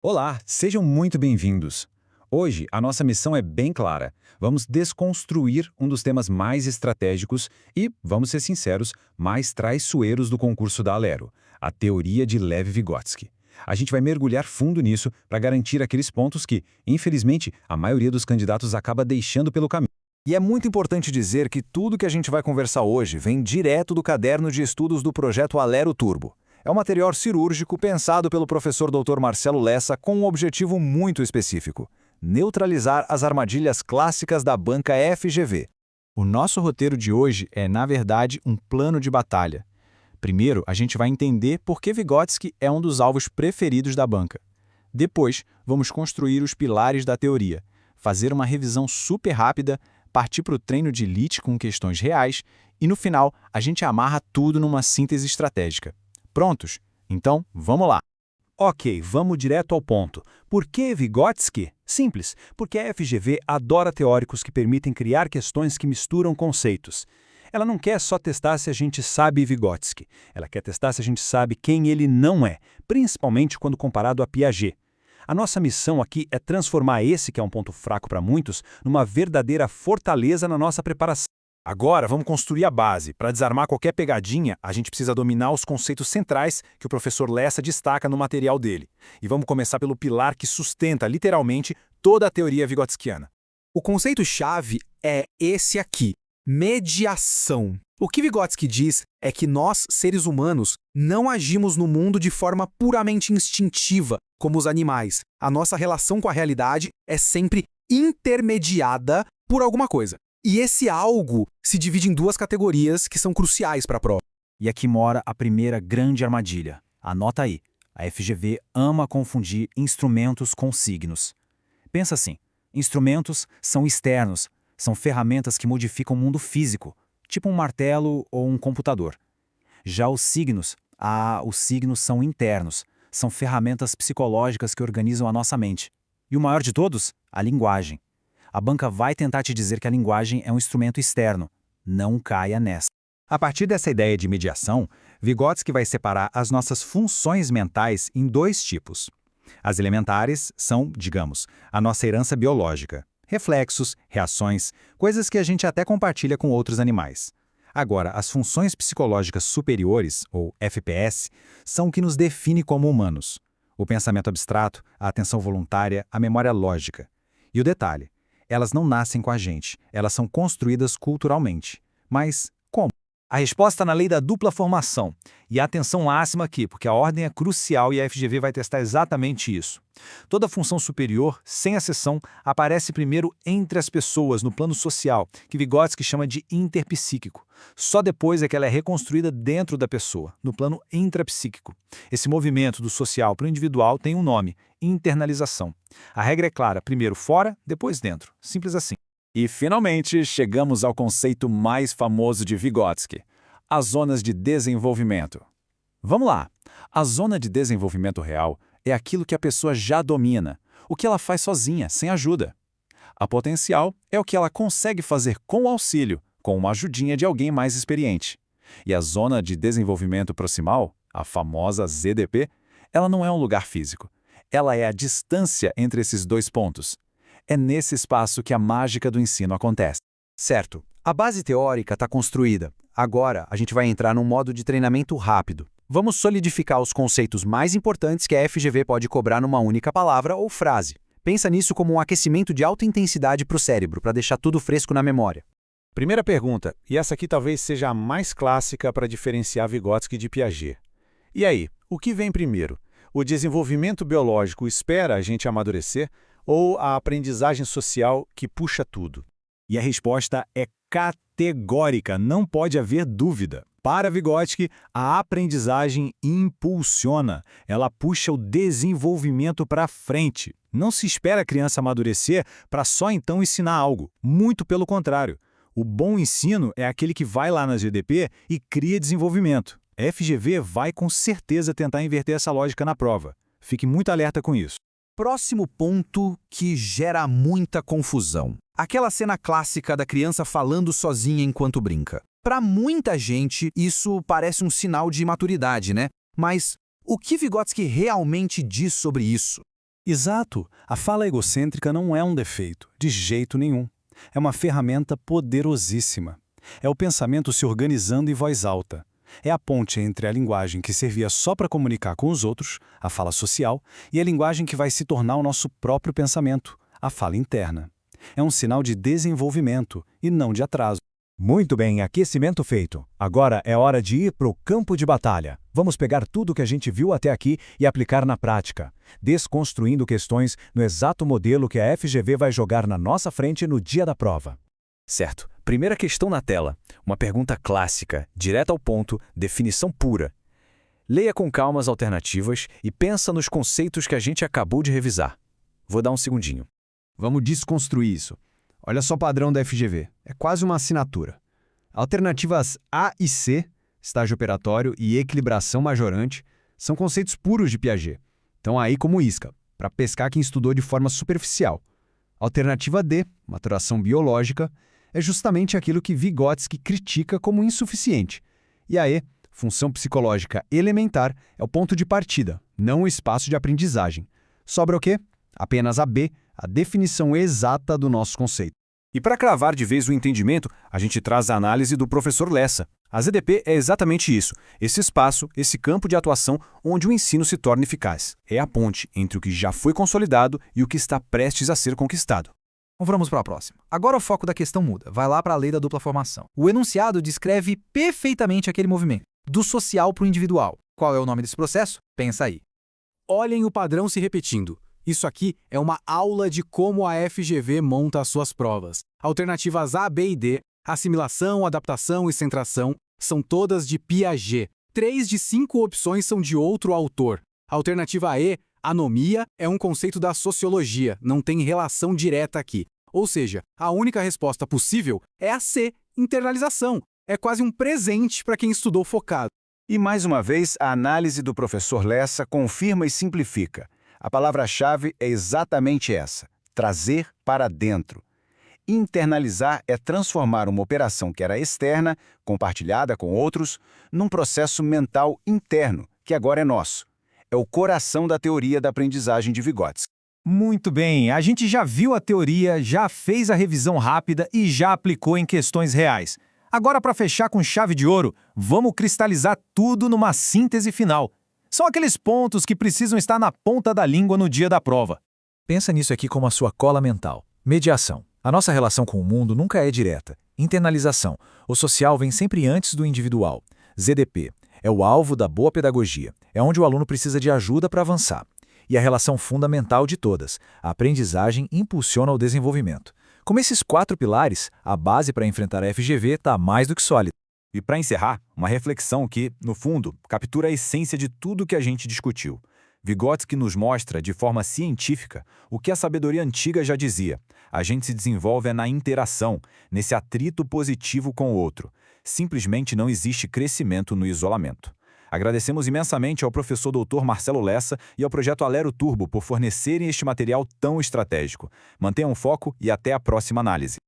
Olá, sejam muito bem-vindos. Hoje, a nossa missão é bem clara. Vamos desconstruir um dos temas mais estratégicos e, vamos ser sinceros, mais traiçoeiros do concurso da Alero, a teoria de Lev-Vygotsky. A gente vai mergulhar fundo nisso para garantir aqueles pontos que, infelizmente, a maioria dos candidatos acaba deixando pelo caminho. E é muito importante dizer que tudo que a gente vai conversar hoje vem direto do caderno de estudos do projeto Alero Turbo. É um material cirúrgico pensado pelo professor Dr. Marcelo Lessa com um objetivo muito específico: neutralizar as armadilhas clássicas da banca FGV. O nosso roteiro de hoje é, na verdade, um plano de batalha. Primeiro, a gente vai entender por que Vygotsky é um dos alvos preferidos da banca. Depois, vamos construir os pilares da teoria, fazer uma revisão super rápida, partir para o treino de elite com questões reais e, no final, a gente amarra tudo numa síntese estratégica. Prontos? Então, vamos lá! Ok, vamos direto ao ponto. Por que Vygotsky? Simples, porque a FGV adora teóricos que permitem criar questões que misturam conceitos. Ela não quer só testar se a gente sabe Vygotsky, ela quer testar se a gente sabe quem ele não é, principalmente quando comparado a Piaget. A nossa missão aqui é transformar esse, que é um ponto fraco para muitos, numa verdadeira fortaleza na nossa preparação. Agora, vamos construir a base. Para desarmar qualquer pegadinha, a gente precisa dominar os conceitos centrais que o professor Lessa destaca no material dele. E vamos começar pelo pilar que sustenta, literalmente, toda a teoria vigotskiana. O conceito-chave é esse aqui: mediação. O que Vygotsky diz é que nós, seres humanos, não agimos no mundo de forma puramente instintiva, como os animais. A nossa relação com a realidade é sempre intermediada por alguma coisa. E esse algo se divide em duas categorias que são cruciais para a prova. E aqui mora a primeira grande armadilha. Anota aí. A FGV ama confundir instrumentos com signos. Pensa assim, instrumentos são externos, são ferramentas que modificam o mundo físico, tipo um martelo ou um computador. Já os signos são internos, são ferramentas psicológicas que organizam a nossa mente. E o maior de todos? A linguagem. A banca vai tentar te dizer que a linguagem é um instrumento externo. Não caia nessa. A partir dessa ideia de mediação, Vygotsky vai separar as nossas funções mentais em dois tipos. As elementares são, digamos, a nossa herança biológica. Reflexos, reações, coisas que a gente até compartilha com outros animais. Agora, as funções psicológicas superiores, ou FPS, são o que nos define como humanos. O pensamento abstrato, a atenção voluntária, a memória lógica. E o detalhe: elas não nascem com a gente, elas são construídas culturalmente. Mas como? A resposta está na lei da dupla formação. E atenção máxima aqui, porque a ordem é crucial e a FGV vai testar exatamente isso. Toda função superior, sem exceção, aparece primeiro entre as pessoas, no plano social, que Vygotsky chama de interpsíquico. Só depois é que ela é reconstruída dentro da pessoa, no plano intrapsíquico. Esse movimento do social para o individual tem um nome: internalização. A regra é clara: primeiro fora, depois dentro. Simples assim. E, finalmente, chegamos ao conceito mais famoso de Vygotsky: as zonas de desenvolvimento. Vamos lá! A zona de desenvolvimento real é aquilo que a pessoa já domina, o que ela faz sozinha, sem ajuda. A potencial é o que ela consegue fazer com auxílio, com uma ajudinha de alguém mais experiente. E a zona de desenvolvimento proximal, a famosa ZDP, ela não é um lugar físico. Ela é a distância entre esses dois pontos. É nesse espaço que a mágica do ensino acontece. Certo, a base teórica está construída. Agora, a gente vai entrar num modo de treinamento rápido. Vamos solidificar os conceitos mais importantes que a FGV pode cobrar numa única palavra ou frase. Pensa nisso como um aquecimento de alta intensidade para o cérebro, para deixar tudo fresco na memória. Primeira pergunta, e essa aqui talvez seja a mais clássica para diferenciar Vygotsky de Piaget. E aí, o que vem primeiro? O desenvolvimento biológico espera a gente amadurecer ou a aprendizagem social que puxa tudo? E a resposta é categórica, não pode haver dúvida. Para Vygotsky, a aprendizagem impulsiona, ela puxa o desenvolvimento para frente. Não se espera a criança amadurecer para só então ensinar algo, muito pelo contrário. O bom ensino é aquele que vai lá na GDP e cria desenvolvimento. A FGV vai com certeza tentar inverter essa lógica na prova. Fique muito alerta com isso. Próximo ponto que gera muita confusão. Aquela cena clássica da criança falando sozinha enquanto brinca. Para muita gente, isso parece um sinal de imaturidade, né? Mas o que Vygotsky realmente diz sobre isso? Exato! A fala egocêntrica não é um defeito, de jeito nenhum. É uma ferramenta poderosíssima. É o pensamento se organizando em voz alta. É a ponte entre a linguagem que servia só para comunicar com os outros, a fala social, e a linguagem que vai se tornar o nosso próprio pensamento, a fala interna. É um sinal de desenvolvimento e não de atraso. Muito bem, aquecimento feito. Agora é hora de ir para o campo de batalha. Vamos pegar tudo que a gente viu até aqui e aplicar na prática, desconstruindo questões no exato modelo que a FGV vai jogar na nossa frente no dia da prova. Certo. Primeira questão na tela. Uma pergunta clássica, direta ao ponto, definição pura. Leia com calma as alternativas e pensa nos conceitos que a gente acabou de revisar. Vou dar um segundinho. Vamos desconstruir isso. Olha só o padrão da FGV. É quase uma assinatura. Alternativas A e C, estágio operatório e equilibração majorante, são conceitos puros de Piaget. Estão aí como isca, para pescar quem estudou de forma superficial. Alternativa D, maturação biológica, é justamente aquilo que Vygotsky critica como insuficiente. E a E, função psicológica elementar, é o ponto de partida, não o espaço de aprendizagem. Sobra o quê? Apenas a B, a definição exata do nosso conceito. E para cravar de vez o entendimento, a gente traz a análise do professor Lessa. A ZDP é exatamente isso, esse espaço, esse campo de atuação onde o ensino se torna eficaz. É a ponte entre o que já foi consolidado e o que está prestes a ser conquistado. Vamos para a próxima. Agora o foco da questão muda, vai lá para a lei da dupla formação. O enunciado descreve perfeitamente aquele movimento, do social para o individual. Qual é o nome desse processo? Pensa aí. Olhem o padrão se repetindo. Isso aqui é uma aula de como a FGV monta as suas provas. Alternativas A, B e D, assimilação, adaptação e centração, são todas de Piaget. 3 de 5 opções são de outro autor. Alternativa E, anomia, é um conceito da sociologia, não tem relação direta aqui. Ou seja, a única resposta possível é a C, internalização. É quase um presente para quem estudou focado. E mais uma vez, a análise do professor Lessa confirma e simplifica. A palavra-chave é exatamente essa: trazer para dentro. Internalizar é transformar uma operação que era externa, compartilhada com outros, num processo mental interno, que agora é nosso. É o coração da teoria da aprendizagem de Vygotsky. Muito bem, a gente já viu a teoria, já fez a revisão rápida e já aplicou em questões reais. Agora, para fechar com chave de ouro, vamos cristalizar tudo numa síntese final. São aqueles pontos que precisam estar na ponta da língua no dia da prova. Pensa nisso aqui como a sua cola mental. Mediação. A nossa relação com o mundo nunca é direta. Internalização. O social vem sempre antes do individual. ZDP. É o alvo da boa pedagogia. É onde o aluno precisa de ajuda para avançar. E a relação fundamental de todas. A aprendizagem impulsiona o desenvolvimento. Como esses 4 pilares, a base para enfrentar a FGV está mais do que sólida. E para encerrar, uma reflexão que, no fundo, captura a essência de tudo que a gente discutiu. Vygotsky nos mostra, de forma científica, o que a sabedoria antiga já dizia. A gente se desenvolve na interação, nesse atrito positivo com o outro. Simplesmente não existe crescimento no isolamento. Agradecemos imensamente ao professor Dr. Marcelo Lessa e ao projeto Alero Turbo por fornecerem este material tão estratégico. Mantenham o foco e até a próxima análise.